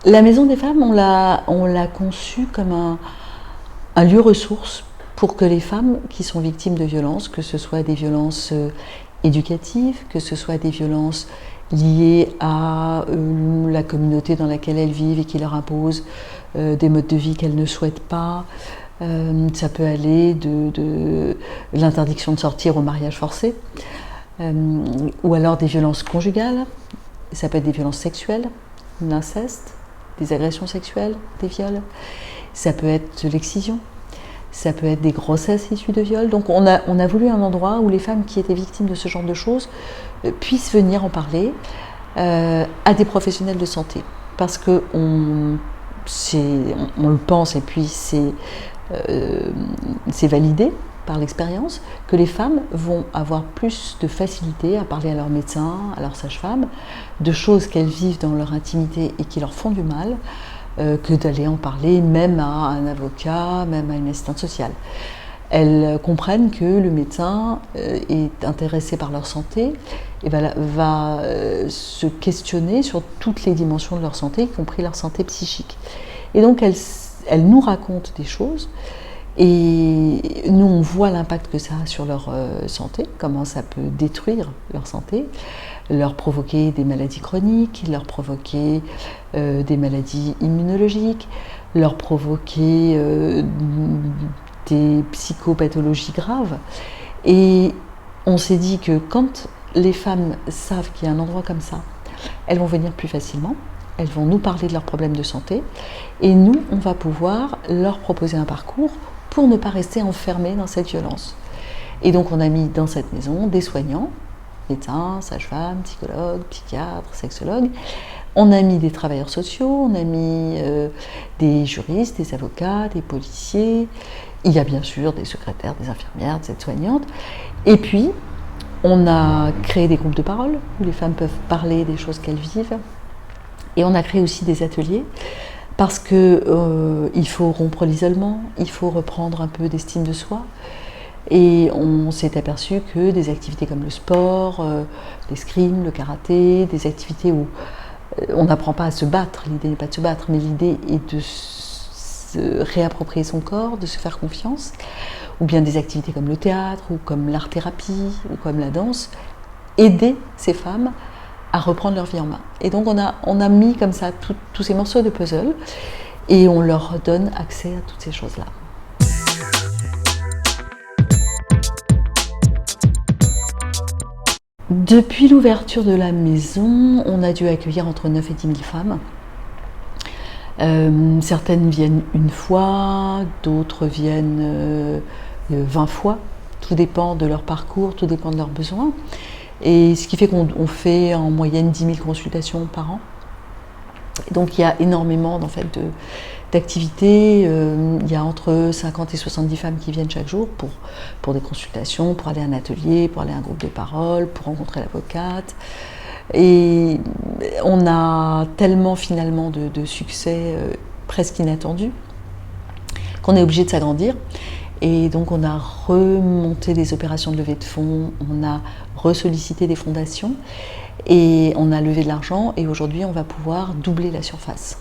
La Maison des femmes, on l'a conçue comme un lieu ressource pour que les femmes qui sont victimes de violences, que ce soit des violences éducatives, que ce soit des violences liées à la communauté dans laquelle elles vivent et qui leur impose des modes de vie qu'elles ne souhaitent pas. Ça peut aller de l'interdiction de sortir au mariage forcé, ou alors des violences conjugales, ça peut être des violences sexuelles, l'inceste, des agressions sexuelles, des viols, ça peut être l'excision, ça peut être des grossesses issues de viols. Donc on a voulu un endroit où les femmes qui étaient victimes de ce genre de choses puissent venir en parler à des professionnels de santé. Parce qu'on le pense et puis c'est validé par l'expérience que les femmes vont avoir plus de facilité à parler à leur médecin, à leur sage-femme, de choses qu'elles vivent dans leur intimité et qui leur font du mal, que d'aller en parler même à un avocat, même à une assistante sociale. Elles comprennent que le médecin est intéressé par leur santé et va se questionner sur toutes les dimensions de leur santé, y compris leur santé psychique. Et donc elles nous racontent des choses et nous on voit l'impact que ça a sur leur santé, comment ça peut détruire leur santé, leur provoquer des maladies chroniques, leur provoquer des maladies immunologiques, leur provoquer des psychopathologies graves. Et on s'est dit que quand les femmes savent qu'il y a un endroit comme ça, elles vont venir plus facilement, elles vont nous parler de leurs problèmes de santé, et nous, on va pouvoir leur proposer un parcours pour ne pas rester enfermées dans cette violence. Et donc on a mis dans cette maison des soignants, médecins, sages-femmes, psychologues, psychiatres, sexologues. On a mis des travailleurs sociaux, on a mis des juristes, des avocats, des policiers. Il y a bien sûr des secrétaires, des infirmières, des aides-soignantes. Et puis, on a créé des groupes de parole où les femmes peuvent parler des choses qu'elles vivent. Et on a créé aussi des ateliers parce qu'il faut rompre l'isolement, il faut reprendre un peu d'estime de soi. Et on s'est aperçu que des activités comme le sport, l'escrime, le karaté, des activités où on n'apprend pas à se battre, l'idée n'est pas de se battre, mais l'idée est de se réapproprier son corps, de se faire confiance, ou bien des activités comme le théâtre, ou comme l'art-thérapie, ou comme la danse, aider ces femmes à reprendre leur vie en main. Et donc on a mis comme ça tous ces morceaux de puzzle, et on leur donne accès à toutes ces choses-là. Depuis l'ouverture de la maison, on a dû accueillir entre 9 et 10 000 femmes. Certaines viennent une fois, d'autres viennent 20 fois. Tout dépend de leur parcours, tout dépend de leurs besoins. Et ce qui fait qu'on fait en moyenne 10 000 consultations par an. Donc il y a énormément d'activités. Il y a entre 50 et 70 femmes qui viennent chaque jour pour des consultations, pour aller à un atelier, pour aller à un groupe de parole, pour rencontrer l'avocate. Et on a tellement finalement de succès presque inattendu qu'on est obligé de s'agrandir. Et donc on a remonté des opérations de levée de fonds, on a ressollicité des fondations et on a levé de l'argent et aujourd'hui on va pouvoir doubler la surface.